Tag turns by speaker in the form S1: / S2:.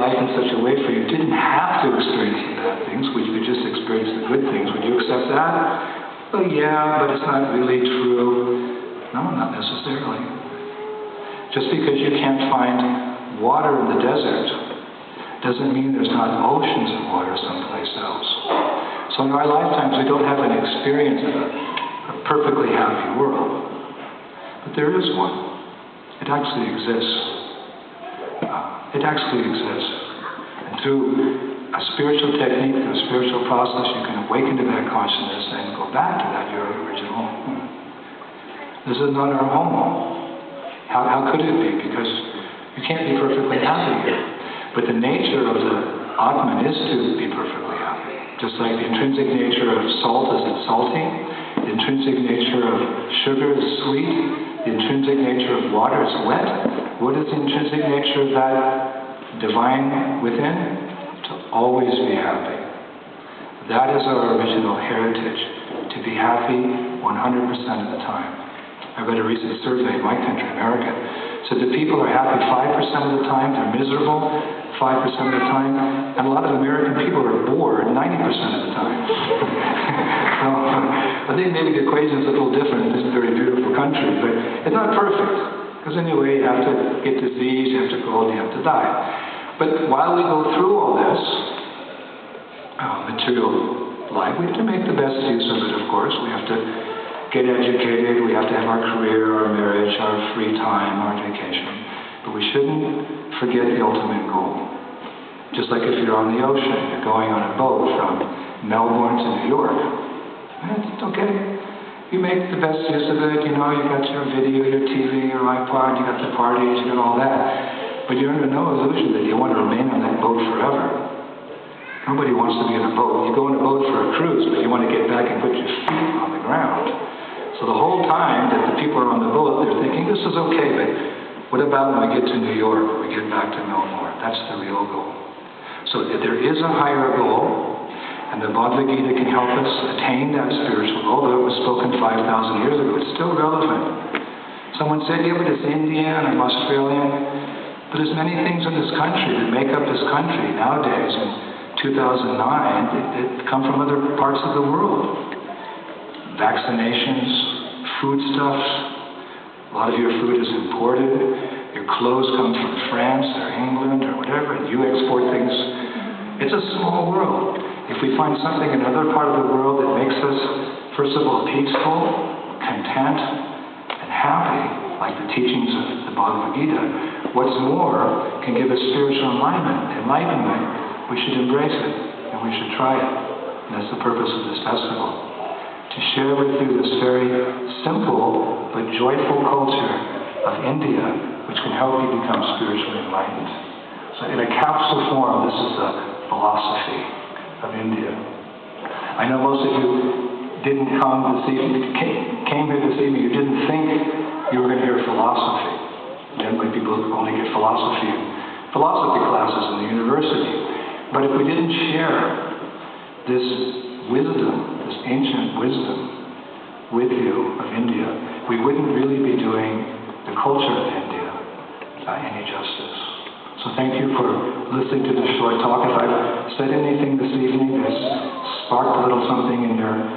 S1: life in such a way for you didn't have to experience the bad things, where you could just experience the good things, would you accept that? Well, yeah, but it's not really true. No, not necessarily. Just because you can't find water in the desert doesn't mean there's not oceans of water someplace else. So in our lifetimes, we don't have an experience of a perfectly happy world. But there is one. It actually exists. It actually exists. And through a spiritual technique, through a spiritual process, you can awaken to that consciousness and go back to that, your original home. This is not our home. How could it be? Because you can't be perfectly happy here. But the nature of the Atman is to be perfectly happy. Just like the intrinsic nature of salt is it's salty, the intrinsic nature of sugar is sweet, the intrinsic nature of water is wet. What is the intrinsic nature of that divine within? To always be happy. That is our original heritage, to be happy 100% of the time. I read a recent survey in my country, America, said that people are happy 5% of the time, they're miserable 5% of the time, and a lot of American people are bored 90% of the time. So, I think maybe the equation is a little different in this very beautiful country, but it's not perfect. Because anyway, you have to get disease, you have to go, and you have to die. But while we go through all this material life, we have to make the best use of it, of course. We have to get educated, we have to have our career, our marriage, our free time, our vacation. But we shouldn't forget the ultimate goal. Just like if you're on the ocean, you're going on a boat from Melbourne to New York. It's okay. You make the best use of it, you know, you got your video, your TV, your iPod, you got the parties, you got all that. But you're under no illusion that you want to remain on that boat forever. Nobody wants to be in a boat. You go on a boat for a cruise, but you want to get back and put your feet on the ground. So the whole time that the people are on the boat, they're thinking, this is okay, but what about when we get to New York, when we get back to Melbourne? That's the real goal. So if there is a higher goal, and the Bhagavadgitta can help us attain that spiritual goal, although it was spoken 5,000 years ago, it's still relevant. Someone said, yeah, but it's Indian, I'm Australian. But there's many things in this country that make up this country nowadays. In 2009, that come from other parts of the world. Vaccinations, foodstuffs. A lot of your food is imported. Your clothes come from France or England or whatever, and you export things. It's a small world. If we find something in another part of the world that makes us, first of all, peaceful, content, and happy, like the teachings of the Bhagavadgitta, what's more, can give us spiritual enlightenment, we should embrace it, and we should try it. And that's the purpose of this festival. To share with you this very simple but joyful culture of India, which can help you become spiritually enlightened. So in a capsule form, this is the philosophy of India. I know most of you didn't come this evening, came here this evening, you didn't think you were going to hear philosophy. Generally people only get philosophy classes in the university. But if we didn't share this wisdom, this ancient wisdom with you of India, we wouldn't really be doing the culture of India any justice. So thank you for listening to this short talk. If I've said anything this evening that's sparked a little something in your